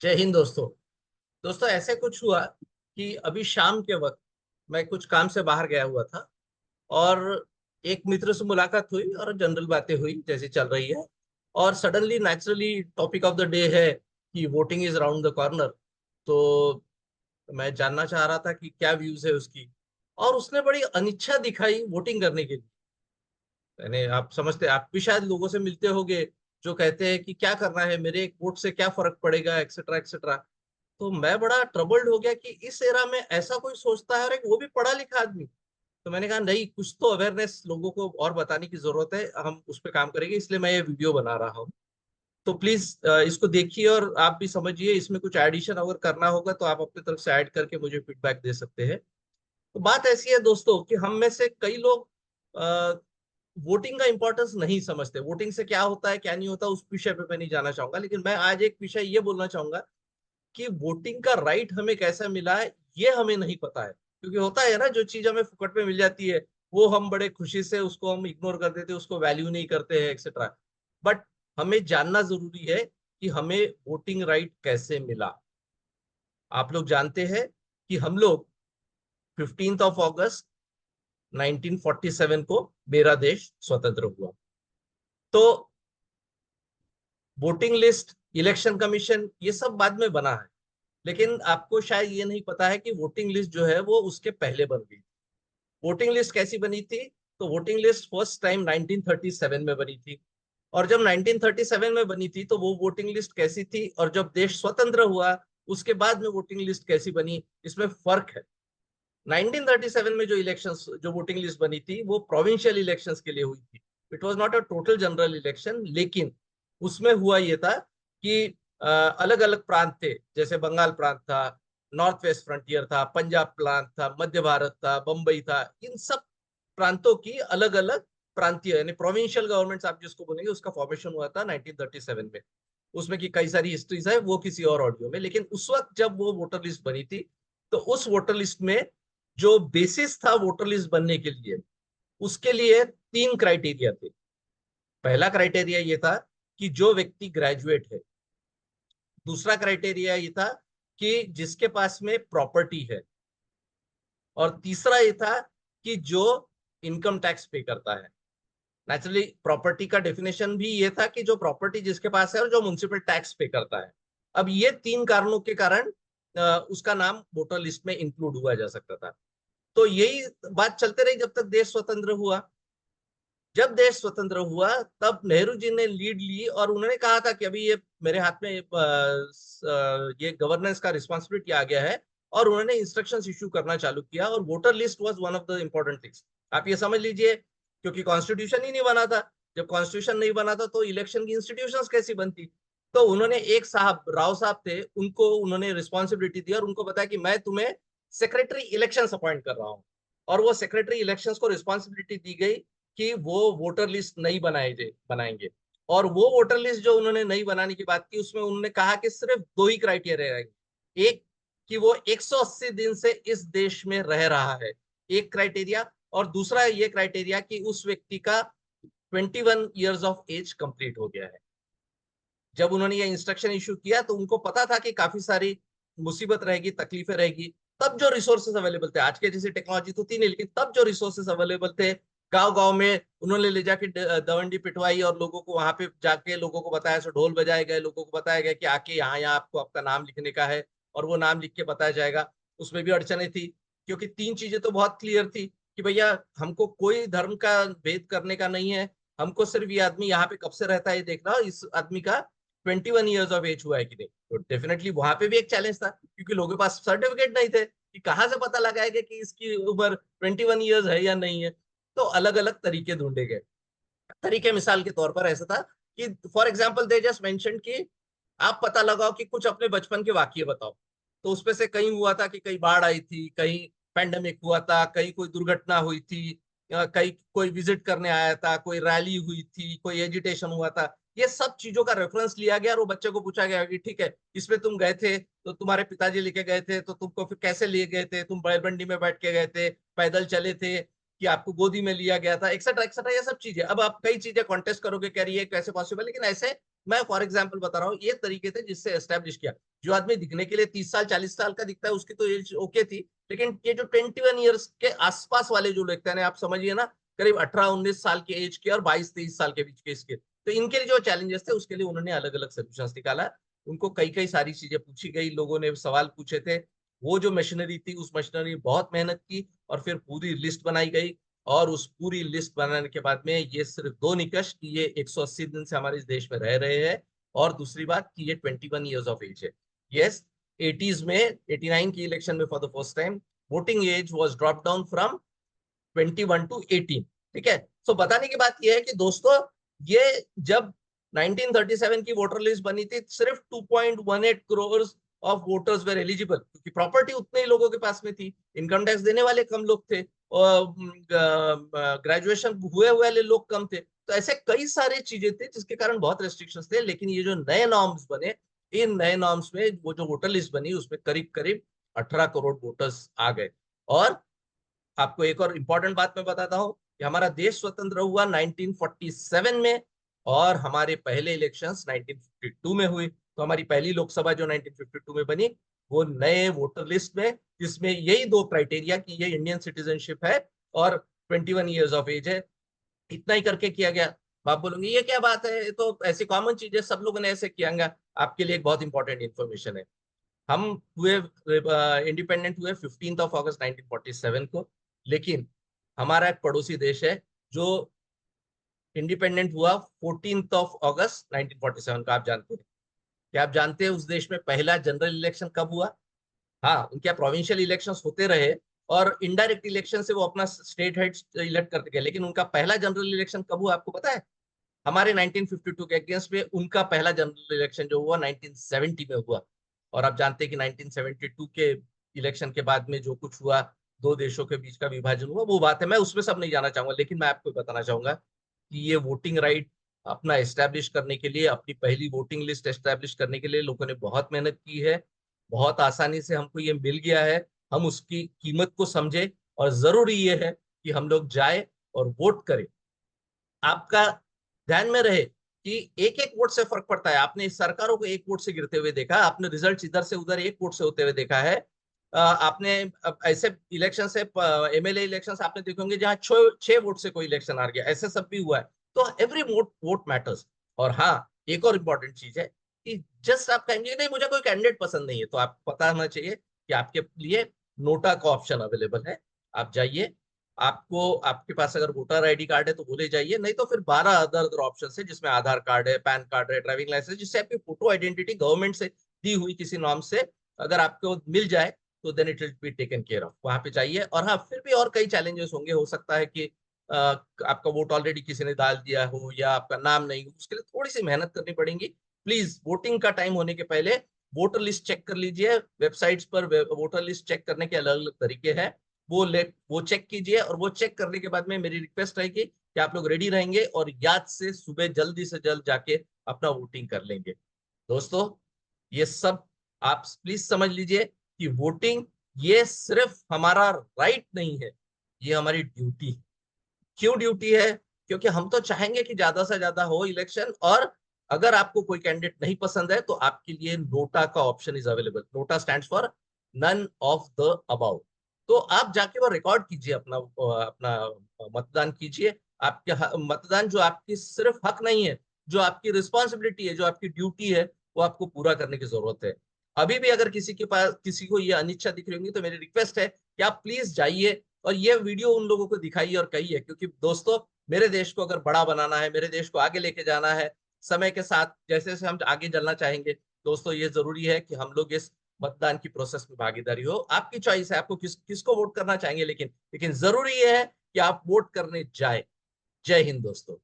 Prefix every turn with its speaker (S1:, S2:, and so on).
S1: जय हिंद दोस्तों। दोस्तों ऐसे कुछ हुआ कि अभी शाम के वक्त मैं कुछ काम से बाहर गया हुआ था और एक मित्र से मुलाकात हुई और जनरल बातें हुई जैसी चल रही है। और suddenly naturally topic of the day है कि voting is round the corner. तो मैं जानना चाह रहा था कि क्या व्यूज है उसकी। और उसने बड़ी अनिच्छा दिखाई वोटिंग करने के लिए। यानी आप समझते, आप भी शायद लोगों से मिलते होंगे जो कहते हैं कि क्या करना है, मेरे एक वोट से क्या फर्क पड़ेगा, एक्सेट्रा एक्सेट्रा। तो मैं बड़ा ट्रबल्ड हो गया कि इस एरा में ऐसा कोई सोचता है, और एक वो भी पढ़ा लिखा आदमी। तो मैंने कहा नहीं, कुछ तो अवेयरनेस लोगों को और बताने की जरूरत है, हम उस पर काम करेंगे, इसलिए मैं ये वीडियो बना रहा हूँ। तो प्लीज इसको देखिए और आप भी समझिए, इसमें कुछ एडिशन अगर करना होगा तो आप अपनी तरफ से ऐड करके मुझे फीडबैक दे सकते हैं। तो बात ऐसी है दोस्तों कि हम में से कई लोग वोटिंग का इंपॉर्टेंस नहीं समझते। वोटिंग से क्या होता है क्या नहीं होता उस विषय पे मैं नहीं जाना चाहूंगा, लेकिन मैं आज एक विषय ये बोलना चाहूंगा कि वोटिंग का राइट हमें कैसे मिला है ये हमें नहीं पता है। क्योंकि होता है ना, जो चीज हमें फुकट में मिल जाती है वो हम बड़े खुशी से उसको हम इग्नोर कर देते हैं, उसको वैल्यू नहीं करते हैं एक्सेट्रा। बट हमें जानना जरूरी है कि हमें वोटिंग राइट कैसे मिला। आप लोग जानते हैं कि हम लोग 15 अगस्त 1947 को मेरा देश स्वतंत्र हुआ। तो वोटिंग लिस्ट, इलेक्शन कमीशन, ये सब बाद में बना है। लेकिन आपको शायद ये नहीं पता है कि वोटिंग लिस्ट जो है वो उसके पहले बन गई। वोटिंग लिस्ट कैसी बनी थी? तो वोटिंग लिस्ट फर्स्ट टाइम 1937 में बनी थी। और जब 1937 में बनी थी तो वो वोटिंग लिस्ट कैसी थी, और जब देश स्वतंत्र हुआ उसके बाद में वोटिंग लिस्ट कैसी बनी, इसमें फर्क है। 1937 में जो इलेक्शंस, जो वोटिंग लिस्ट बनी थी वो प्रोविंशियल इलेक्शंस के लिए हुई थी। It was not a total general election, लेकिन उसमें हुआ ये था कि अलग अलग प्रांत थे, जैसे बंगाल प्रांत था, नॉर्थ वेस्ट फ्रंटियर था, पंजाब प्रांत था, मध्य भारत था, बंबई था। इन सब प्रांतों की अलग अलग प्रांतीय यानी प्रोविंशियल गवर्नमेंट्स आप जिसको बोलेंगे, उसका फॉर्मेशन हुआ था 1937 में। उसमें की कई सारी हिस्ट्रीज है, वो किसी और ऑडियो में। लेकिन उस वक्त जब वो वोटर लिस्ट बनी थी तो उस वोटर लिस्ट में जो बेसिस था वोटर लिस्ट बनने के लिए, उसके लिए तीन क्राइटेरिया थे। पहला क्राइटेरिया ये था कि जो व्यक्ति ग्रेजुएट है। दूसरा क्राइटेरिया ये था कि जिसके पास में प्रॉपर्टी है। और तीसरा ये था कि जो इनकम टैक्स पे करता है। नेचुरली प्रॉपर्टी का डेफिनेशन भी ये था कि जो प्रॉपर्टी जिसके पास है और जो म्युनिसिपल टैक्स पे करता है। अब ये तीन कारणों के कारण उसका नाम वोटर लिस्ट में इंक्लूड हुआ जा सकता था। तो यही बात चलते रही जब तक देश स्वतंत्र हुआ। जब देश स्वतंत्र हुआ तब नेहरू जी ने लीड ली और उन्होंने कहा था कि अभी ये मेरे हाथ में ये गवर्नेंस का रिस्पॉन्सिबिलिटी आ गया है। और उन्होंने इंस्ट्रक्शंस इशू करना चालू किया, और voter list was one of the important things. आप ये समझ लीजिए, क्योंकि कॉन्स्टिट्यूशन ही नहीं बना था। जब कॉन्स्टिट्यूशन नहीं बना था तो इलेक्शन की इंस्टीट्यूशंस कैसी बनती? तो उन्होंने एक साहब, राव साहब थे, उनको उन्होंने रिस्पॉन्सिबिलिटी दी और उनको बताया कि मैं तुम्हें सेक्रेटरी इलेक्शन अपॉइंट कर रहा हूँ। और वो सेक्रेटरी इलेक्शंस को रिस्पॉन्सिबिलिटी दी गई कि वो वोटर लिस्ट नहीं बनाएंगे। और वो वोटर लिस्ट जो उन्होंने नहीं बनाने की बात की, उसमें उन्होंने कहा कि सिर्फ दो ही क्राइटेरिया रहेंगे। एक, कि वो 180 दिन से इस देश में रह रहा है, एक क्राइटेरिया। और दूसरा ये क्राइटेरिया कि उस व्यक्ति का 21 ईयर्स ऑफ एज कंप्लीट हो गया है। जब उन्होंने ये इंस्ट्रक्शन इशू किया तो उनको पता था कि काफी सारी मुसीबत रहेगी, तकलीफें रहेगी। तब जो रिसोर्सेज अवेलेबल थे, आज के जैसी टेक्नोलॉजी तो थी नहीं, लेकिन तब जो रिसोर्सेज अवेलेबल थे, गांव गांव में उन्होंने ले जाके दवंडी पिटवाई और लोगों को वहां पे जाके लोगों को बताया, सो ढोल बजाए गए, लोगों को बताया गया कि आके यहाँ यहाँ आपको आपका नाम लिखने का है और वो नाम लिख के बताया जाएगा। उसमें भी अड़चने थी, क्योंकि तीन चीजें तो बहुत क्लियर थी कि भैया हमको कोई धर्म का भेद करने का नहीं है। हमको सिर्फ ये आदमी यहाँ पे कब से रहता है ये देखना, इस आदमी का 21 ईयर्स ऑफ एज हुआ है कि नहीं। तो डेफिनेटली वहां पे भी एक चैलेंज था, क्योंकि लोगों के पास सर्टिफिकेट नहीं थे कि कहाँ से पता लगाएगा कि इसकी उम्र 21 ईयर्स है या नहीं है। तो अलग अलग तरीके ढूंढे गए। तरीके मिसाल के तौर पर ऐसा था कि for example they just mention कि आप पता लगाओ कि कुछ अपने बचपन के वाकये बताओ। तो उसमें से कहीं हुआ था कि कहीं बाढ़ आई थी, कहीं पैंडेमिक हुआ था, कहीं कोई दुर्घटना हुई थी, कहीं कोई विजिट करने आया था, कोई रैली हुई थी, कोई एजिटेशन हुआ था। ये सब चीजों का रेफरेंस लिया गया और वो बच्चे को पूछा गया कि ठीक है, इसमें तुम गए थे तो तुम्हारे पिताजी लेके गए थे, तो तुमको फिर कैसे लिए गए थे, तुम बैलबंडी में बैठ के गए थे, पैदल चले थे, कि आपको गोदी में लिया गया था, एक्सेट्रा एक्सेट्रा, ये सब चीजें। अब आप कई चीजें कॉन्टेस्ट करोगे, कह रही है कैसे पॉसिबल, लेकिन ऐसे मैं फॉर एग्जाम्पल बता रहा हूँ, ये तरीके थे जिससे एस्टेब्लिश किया। जो आदमी दिखने के लिए 30 साल 40 साल का दिखता है उसकी तो एज ओके थी, लेकिन ये जो 21 ईयर्स के आसपास वाले जो लगते हैं, आप समझिए ना, करीब 18-19 साल के एज के और 22-23 साल के बीच के इसके, तो इनके लिए जो चैलेंजेस थे उसके लिए उन्होंने अलग अलग सोल्यूशन निकाला। उनको कई कई सारी चीजें पूछी गई, लोगों ने सवाल पूछे थे, वो जो मशीनरी थी उस मशीनरी बहुत मेहनत की और फिर पूरी लिस्ट बनाई गई। और उस पूरी लिस्ट बनाने के बाद में ये सिर्फ दो निकष कि ये 180 दिन से हमारे इस देश में रह रहे हैं, और दूसरी बात कि ये 21 ईयर्स ऑफ एज है। यस, 80s में 89 की इलेक्शन में for the first time voting age was drop down from 21 to 18। ठीक है, तो बताने की बात यह है कि दोस्तों, ये जब 1937 की वोटर लिस्ट बनी थी, सिर्फ 2.18 crore of voters were eligible, क्योंकि प्रॉपर्टी उतने ही लोगों के पास में थी, इनकम टैक्स देने वाले कम लोग थे, और ग्रेजुएशन हुए हुए वाले लोग कम थे। तो ऐसे कई सारे चीजें थे जिसके कारण बहुत रेस्ट्रिक्शंस थे। लेकिन ये जो नए नॉर्म्स बने, इन नए नॉर्म्स में वो जो वोटर लिस्ट बनी उसमें करीब करीब 18 करोड़ वोटर्स आ गए। और आपको एक और इम्पोर्टेंट बात मैं बताता हूँ कि हमारा देश स्वतंत्र हुआ 1947 में, और हमारे पहले इलेक्शंस 1952 में हुई। तो हमारी पहली लोकसभा जो 1952 में बनी, वो नए वोटर लिस्ट में, जिसमें यही दो क्राइटेरिया कि ये इंडियन सिटीजनशिप है और 21 ईयर्स ऑफ एज है, इतना ही करके किया गया। आप बोलोगे ये क्या बात है, ये तो ऐसी कॉमन चीज है, सब लोगों ने ऐसे किया। आपके लिए एक बहुत इंपॉर्टेंट इन्फॉर्मेशन है। हम हुए इंडिपेंडेंट हुए 15 अगस्त 1947 को, लेकिन हमारा एक पड़ोसी देश है जो इंडिपेंडेंट हुआ 14 अगस्त 1947 का। आप जानते हैं? क्या आप जानते हैं उस देश में पहला जनरल इलेक्शन कब हुआ? हाँ, उनके प्रोविंशियल इलेक्शंस होते रहे और इनडायरेक्ट इलेक्शन से वो अपना स्टेट हेड इलेक्ट करते गए, लेकिन उनका पहला जनरल इलेक्शन कब हुआ आपको पता है? हमारे 1952 के अगेंस्ट में उनका पहला जनरल इलेक्शन जो हुआ 1970 में हुआ। और आप जानते हैं कि 1972 के इलेक्शन के बाद में जो कुछ हुआ, दो देशों के बीच का विभाजन हुआ, वो बात है, मैं उसमें सब नहीं जाना चाहूंगा। लेकिन मैं आपको बताना चाहूंगा कि ये वोटिंग राइट अपना एस्टेब्लिश करने के लिए, अपनी पहली वोटिंग लिस्ट एस्टेब्लिश करने के लिए लोगों ने बहुत मेहनत की है। बहुत आसानी से हमको ये मिल गया है, हम उसकी कीमत को समझे, और जरूरी ये है कि हम लोग जाए और वोट करें। आपका ध्यान में रहे कि एक एक वोट से फर्क पड़ता है। आपने इस सरकारों को एक वोट से गिरते हुए देखा, आपने रिजल्ट इधर से उधर एक वोट से होते हुए देखा है। आपने ऐसे इलेक्शन से, एमएलए इलेक्शन आपने देखे होंगे जहां 6 वोट से कोई इलेक्शन हार गया, ऐसे सब भी हुआ है। तो एवरी वोट वोट मैटर्स। और हाँ, एक और इम्पोर्टेंट चीज है कि जस्ट आप कहेंगे नहीं मुझे कोई कैंडिडेट पसंद नहीं है, तो आपको पता होना चाहिए कि आपके लिए नोटा का ऑप्शन अवेलेबल है। आप जाइए, आपको आपके पास अगर वोटर आईडी कार्ड है तो वो ले जाइए, नहीं तो फिर 12 अदर अदर ऑप्शन है जिसमें आधार कार्ड है, पैन कार्ड है, ड्राइविंग लाइसेंस, जिससे आपकी फोटो आइडेंटिटी गवर्नमेंट से दी हुई किसी नॉर्म से अगर आपको मिल जाए तो then it will be taken care of. वहां पे जाइए। और हाँ, फिर भी और कई चैलेंजेस होंगे, हो सकता है कि आपका वोट ऑलरेडी किसी ने डाल दिया हो या आपका नाम नहीं हो, उसके लिए थोड़ी सी मेहनत करनी पड़ेगी। प्लीज वोटिंग का टाइम होने के पहले वोटर लिस्ट चेक कर लीजिए। वेबसाइट्स पर वोटर लिस्ट चेक करने के अलग अलग तरीके हैं, वो चेक कीजिए। और वो चेक करने के बाद में मेरी रिक्वेस्ट रहेगी कि आप लोग रेडी रहेंगे और याद से सुबह जल्दी से जल्द जाके अपना वोटिंग कर लेंगे। दोस्तों, ये सब आप प्लीज समझ लीजिए कि वोटिंग ये सिर्फ हमारा राइट नहीं है, ये हमारी ड्यूटी है। क्यों ड्यूटी है? क्योंकि हम तो चाहेंगे कि ज्यादा से ज्यादा हो इलेक्शन, और अगर आपको कोई कैंडिडेट नहीं पसंद है तो आपके लिए नोटा का option is available. NOTA stands for none of the above. तो आप जाके वो रिकॉर्ड कीजिए, अपना अपना मतदान कीजिए। आपके मतदान जो आपकी सिर्फ हक नहीं है, जो आपकी रिस्पॉन्सिबिलिटी है, जो आपकी ड्यूटी है, वो आपको पूरा करने की जरूरत है। अभी भी अगर किसी के पास, किसी को ये अनिच्छा दिख रही होगी, तो मेरी रिक्वेस्ट है कि आप प्लीज जाइए और ये वीडियो उन लोगों को दिखाइए और कहिए। क्योंकि दोस्तों, मेरे देश को अगर बड़ा बनाना है, मेरे देश को आगे लेके जाना है, समय के साथ जैसे जैसे हम आगे चलना चाहेंगे, दोस्तों ये जरूरी है कि हम लोग इस मतदान की प्रोसेस में भागीदारी हो। आपकी चॉइस है, आपको किसको वोट करना चाहेंगे, लेकिन जरूरी ये है कि आप वोट करने जाए। जय हिंद दोस्तों।